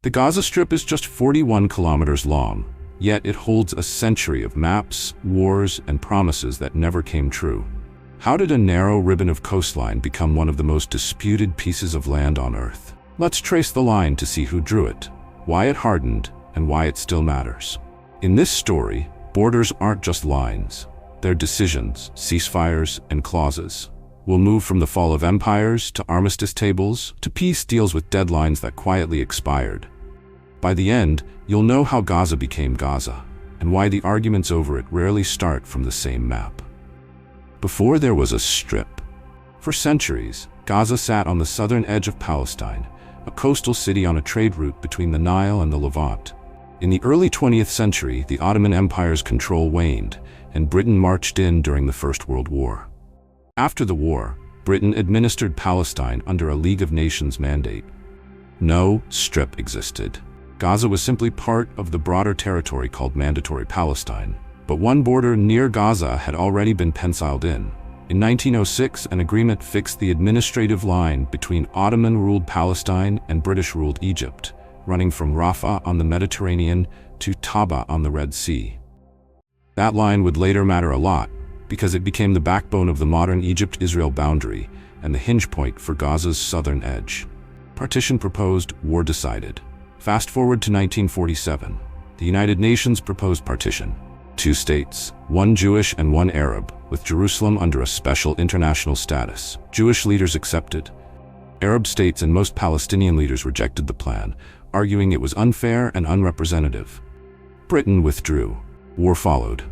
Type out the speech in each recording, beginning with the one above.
The Gaza Strip is just 41 kilometers long, yet it holds a century of maps, wars, and promises that never came true. How did a narrow ribbon of coastline become one of the most disputed pieces of land on Earth? Let's trace the line to see who drew it, why it hardened, and why it still matters. In this story, borders aren't just lines. They're decisions, ceasefires, and clauses. We'll move from the fall of empires to armistice tables to peace deals with deadlines that quietly expired. By the end, you'll know how Gaza became Gaza, and why the arguments over it rarely start from the same map. Before there was a strip. For centuries, Gaza sat on the southern edge of Palestine, a coastal city on a trade route between the Nile and the Levant. In the early 20th century, the Ottoman Empire's control waned, and Britain marched in during the First World War. After the war, Britain administered Palestine under a League of Nations mandate. No strip existed. Gaza was simply part of the broader territory called Mandatory Palestine. But one border near Gaza had already been penciled in. In 1906, an agreement fixed the administrative line between Ottoman-ruled Palestine and British-ruled Egypt, running from Rafah on the Mediterranean to Taba on the Red Sea. That line would later matter a lot, because it became the backbone of the modern Egypt-Israel boundary and the hinge point for Gaza's southern edge. Partition proposed, war decided. Fast forward to 1947. The United Nations proposed partition. 2 states, one Jewish and one Arab, with Jerusalem under a special international status. Jewish leaders accepted. Arab states and most Palestinian leaders rejected the plan, arguing it was unfair and unrepresentative. Britain withdrew. War followed.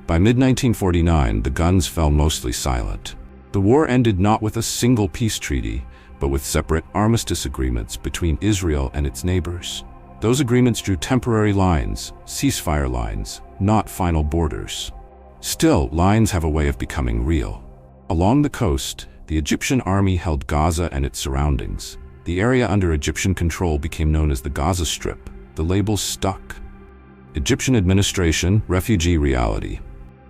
By mid-1949, the guns fell mostly silent. The war ended not with a single peace treaty, but with separate armistice agreements between Israel and its neighbors. Those agreements drew temporary lines, ceasefire lines, not final borders. Still, lines have a way of becoming real. Along the coast, the Egyptian army held Gaza and its surroundings. The area under Egyptian control became known as the Gaza Strip. The label stuck. Egyptian administration, refugee reality.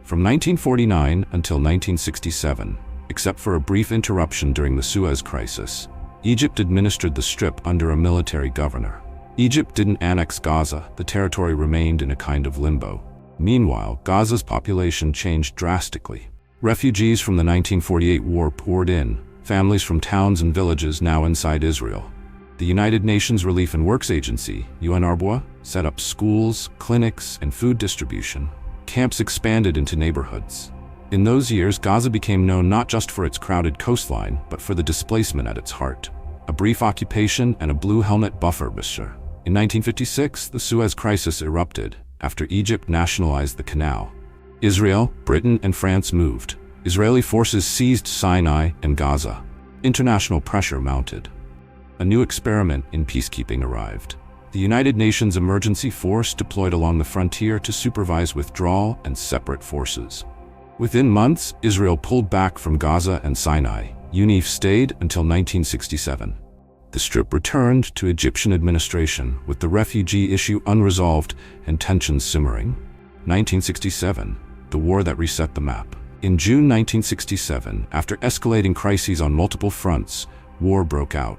From 1949 until 1967, except for a brief interruption during the Suez Crisis, Egypt administered the Strip under a military governor. Egypt didn't annex Gaza, the territory remained in a kind of limbo. Meanwhile, Gaza's population changed drastically. Refugees from the 1948 war poured in, families from towns and villages now inside Israel. The United Nations Relief and Works Agency, UNRWA, set up schools, clinics, and food distribution. Camps expanded into neighborhoods. In those years, Gaza became known not just for its crowded coastline, but for the displacement at its heart. A brief occupation and a blue helmet buffer. In 1956, the Suez Crisis erupted after Egypt nationalized the canal. Israel, Britain, and France moved. Israeli forces seized Sinai and Gaza. International pressure mounted. A new experiment in peacekeeping arrived. The United Nations Emergency Force deployed along the frontier to supervise withdrawal and separate forces. Within months, Israel pulled back from Gaza and Sinai. UNIF stayed until 1967. The Strip returned to Egyptian administration, with the refugee issue unresolved and tensions simmering. 1967, the war that reset the map. In June 1967, after escalating crises on multiple fronts, war broke out.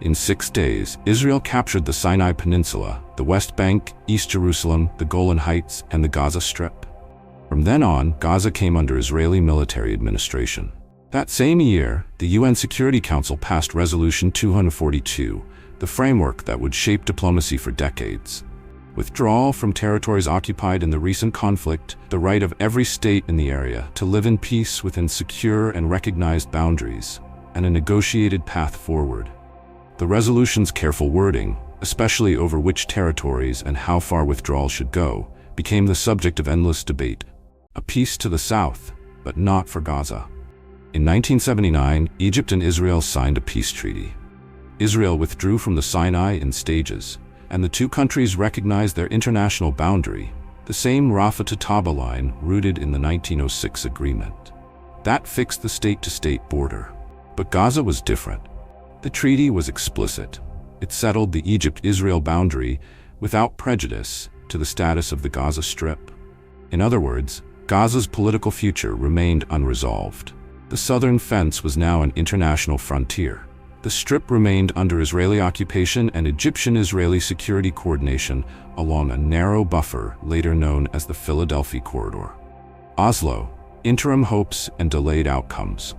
In 6 days, Israel captured the Sinai Peninsula, the West Bank, East Jerusalem, the Golan Heights, and the Gaza Strip. From then on, Gaza came under Israeli military administration. That same year, the UN Security Council passed Resolution 242, the framework that would shape diplomacy for decades. Withdrawal from territories occupied in the recent conflict, the right of every state in the area to live in peace within secure and recognized boundaries, and a negotiated path forward. The resolution's careful wording, especially over which territories and how far withdrawal should go, became the subject of endless debate. A peace to the south, but not for Gaza. In 1979, Egypt and Israel signed a peace treaty. Israel withdrew from the Sinai in stages, and the two countries recognized their international boundary, the same Rafah to Taba line rooted in the 1906 agreement. That fixed the state-to-state border. But Gaza was different. The treaty was explicit. It settled the Egypt-Israel boundary without prejudice to the status of the Gaza Strip. In other words, Gaza's political future remained unresolved. The southern fence was now an international frontier. The Strip remained under Israeli occupation and Egyptian-Israeli security coordination along a narrow buffer later known as the Philadelphi Corridor. Oslo: interim hopes and delayed outcomes.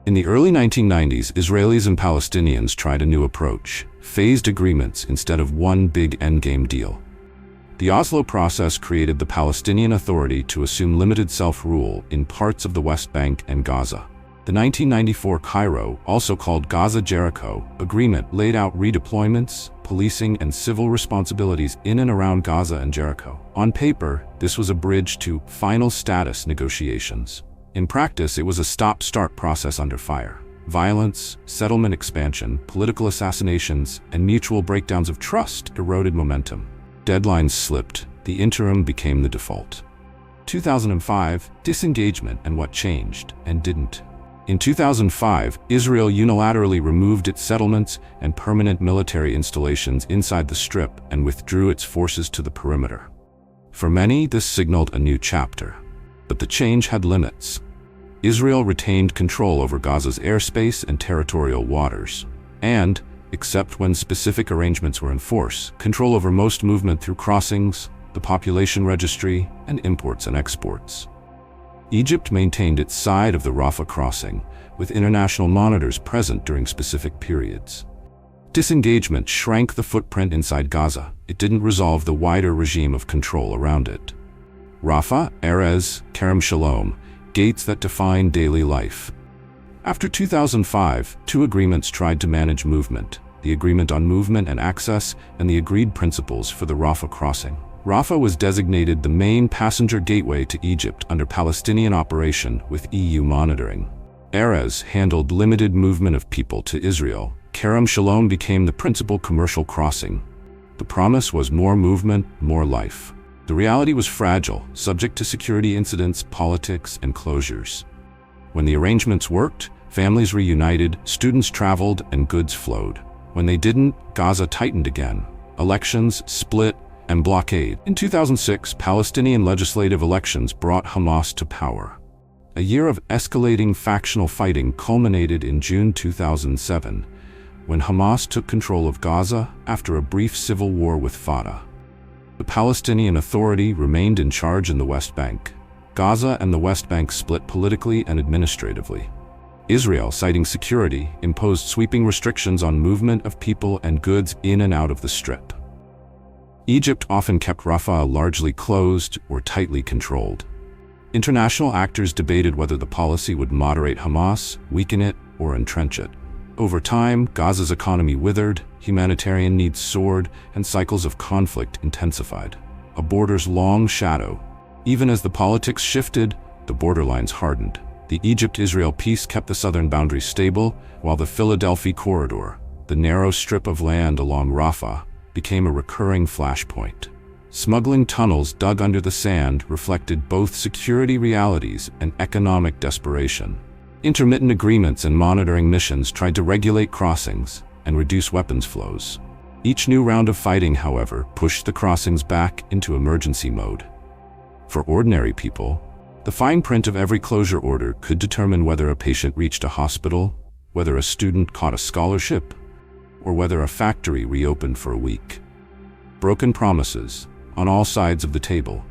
In the early 1990s, Israelis and Palestinians tried a new approach: phased agreements instead of one big endgame deal. The Oslo process created the Palestinian Authority to assume limited self-rule in parts of the West Bank and Gaza. The 1994 Cairo, also called Gaza-Jericho, agreement laid out redeployments, policing, and civil responsibilities in and around Gaza and Jericho. On paper, this was a bridge to final status negotiations. In practice, it was a stop-start process under fire. Violence, settlement expansion, political assassinations, and mutual breakdowns of trust eroded momentum. Deadlines slipped. The interim became the default. 2005, disengagement and what changed and didn't. In 2005, Israel unilaterally removed its settlements and permanent military installations inside the Strip and withdrew its forces to the perimeter. For many, this signaled a new chapter. But the change had limits. Israel retained control over Gaza's airspace and territorial waters, and, except when specific arrangements were in force, control over most movement through crossings, the population registry, and imports and exports. Egypt maintained its side of the Rafah crossing, with international monitors present during specific periods. Disengagement shrank the footprint inside Gaza. It didn't resolve the wider regime of control around it. Rafah, Erez, Kerem Shalom, gates that define daily life. After 2005, two agreements tried to manage movement: the Agreement on Movement and Access and the Agreed Principles for the Rafah crossing. Rafah was designated the main passenger gateway to Egypt under Palestinian operation with EU monitoring. Erez handled limited movement of people to Israel. Kerem Shalom became the principal commercial crossing. The promise was more movement, more life. The reality was fragile, subject to security incidents, politics, and closures. When the arrangements worked, families reunited, students traveled, and goods flowed. When they didn't, Gaza tightened again. Elections, split, and blockade. In 2006, Palestinian legislative elections brought Hamas to power. A year of escalating factional fighting culminated in June 2007, when Hamas took control of Gaza after a brief civil war with Fatah. The Palestinian Authority remained in charge in the West Bank. Gaza and the West Bank split politically and administratively. Israel, citing security, imposed sweeping restrictions on movement of people and goods in and out of the Strip. Egypt often kept Rafah largely closed or tightly controlled. International actors debated whether the policy would moderate Hamas, weaken it, or entrench it. Over time, Gaza's economy withered, humanitarian needs soared, and cycles of conflict intensified. A border's long shadow. Even as the politics shifted, the borderlines hardened. The Egypt-Israel peace kept the southern boundary stable, while the Philadelphi Corridor, the narrow strip of land along Rafah, became a recurring flashpoint. Smuggling tunnels dug under the sand reflected both security realities and economic desperation. Intermittent agreements and monitoring missions tried to regulate crossings and reduce weapons flows. Each new round of fighting, however, pushed the crossings back into emergency mode. For ordinary people, the fine print of every closure order could determine whether a patient reached a hospital, whether a student caught a scholarship, or whether a factory reopened for a week. Broken promises on all sides of the table.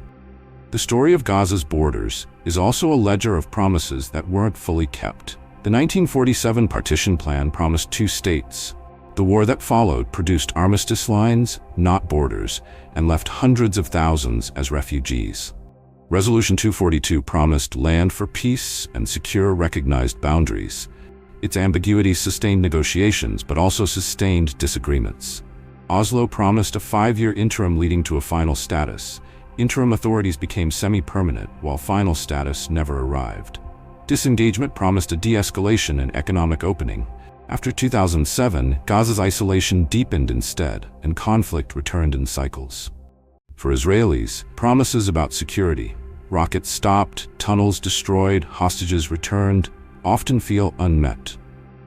The story of Gaza's borders is also a ledger of promises that weren't fully kept. The 1947 Partition Plan promised two states. The war that followed produced armistice lines, not borders, and left hundreds of thousands as refugees. Resolution 242 promised land for peace and secure recognized boundaries. Its ambiguity sustained negotiations, but also sustained disagreements. Oslo promised a 5-year interim leading to a final status. Interim authorities became semi-permanent, while final status never arrived. Disengagement promised a de-escalation and economic opening. After 2007, Gaza's isolation deepened instead, and conflict returned in cycles. For Israelis, promises about security, rockets stopped, tunnels destroyed, hostages returned, often feel unmet.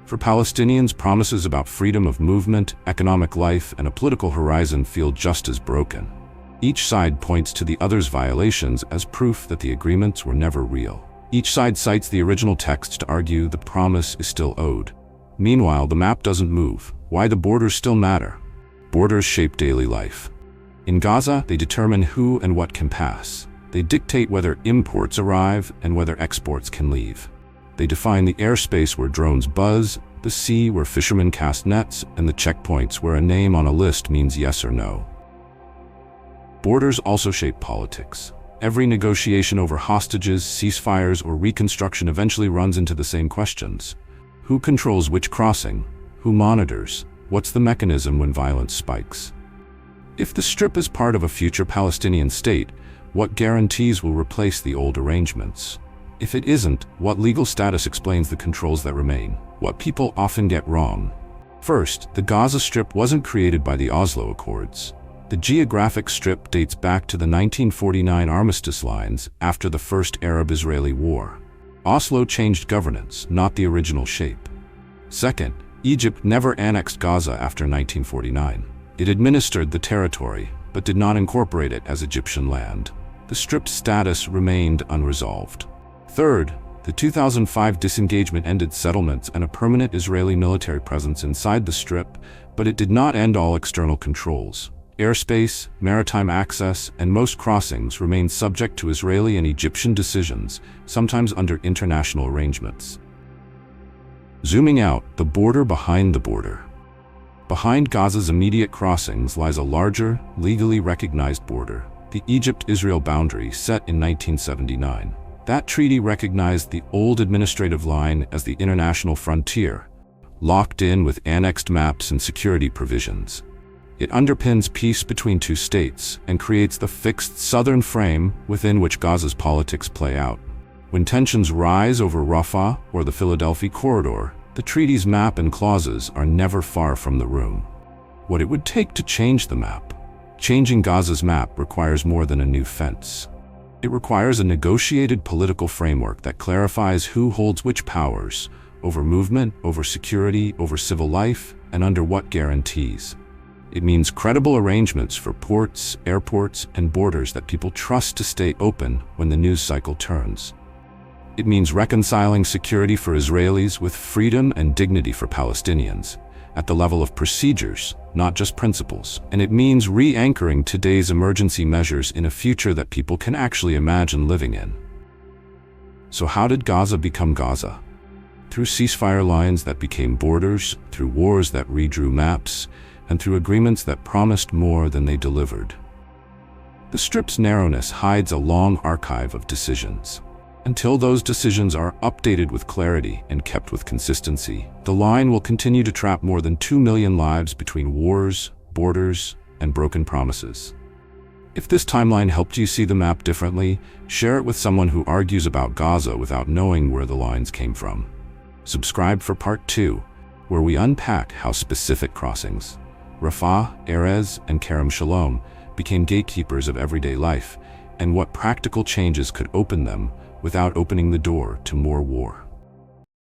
For Palestinians, promises about freedom of movement, economic life, and a political horizon feel just as broken. Each side points to the other's violations as proof that the agreements were never real. Each side cites the original text to argue the promise is still owed. Meanwhile, the map doesn't move. Why the borders still matter? Borders shape daily life. In Gaza, they determine who and what can pass. They dictate whether imports arrive and whether exports can leave. They define the airspace where drones buzz, the sea where fishermen cast nets, and the checkpoints where a name on a list means yes or no. Borders also shape politics. Every negotiation over hostages, ceasefires, or reconstruction eventually runs into the same questions. Who controls which crossing? Who monitors? What's the mechanism when violence spikes? If the Strip is part of a future Palestinian state, what guarantees will replace the old arrangements? If it isn't, what legal status explains the controls that remain? What people often get wrong. First, the Gaza Strip wasn't created by the Oslo Accords. The geographic strip dates back to the 1949 armistice lines after the First Arab-Israeli War. Oslo changed governance, not the original shape. Second, Egypt never annexed Gaza after 1949. It administered the territory, but did not incorporate it as Egyptian land. The Strip's status remained unresolved. Third, the 2005 disengagement ended settlements and a permanent Israeli military presence inside the Strip, but it did not end all external controls. Airspace, maritime access, and most crossings remain subject to Israeli and Egyptian decisions, sometimes under international arrangements. Zooming out, the border behind the border. Behind Gaza's immediate crossings lies a larger, legally recognized border, the Egypt-Israel boundary set in 1979. That treaty recognized the old administrative line as the international frontier, locked in with annexed maps and security provisions. It underpins peace between two states and creates the fixed southern frame within which Gaza's politics play out. When tensions rise over Rafah or the Philadelphi Corridor, the treaty's map and clauses are never far from the room. What it would take to change the map. Changing Gaza's map requires more than a new fence. It requires a negotiated political framework that clarifies who holds which powers, over movement, over security, over civil life, and under what guarantees. It means credible arrangements for ports, airports, and borders that people trust to stay open when the news cycle turns. It means reconciling security for Israelis with freedom and dignity for Palestinians, at the level of procedures, not just principles. And it means re-anchoring today's emergency measures in a future that people can actually imagine living in. So how did Gaza become Gaza? Through ceasefire lines that became borders, through wars that redrew maps, and through agreements that promised more than they delivered. The Strip's narrowness hides a long archive of decisions. Until those decisions are updated with clarity and kept with consistency, the line will continue to trap more than 2 million lives between wars, borders, and broken promises. If this timeline helped you see the map differently, share it with someone who argues about Gaza without knowing where the lines came from. Subscribe for part 2, where we unpack how specific crossings, Rafah, Erez, and Kerem Shalom, became gatekeepers of everyday life, and what practical changes could open them without opening the door to more war.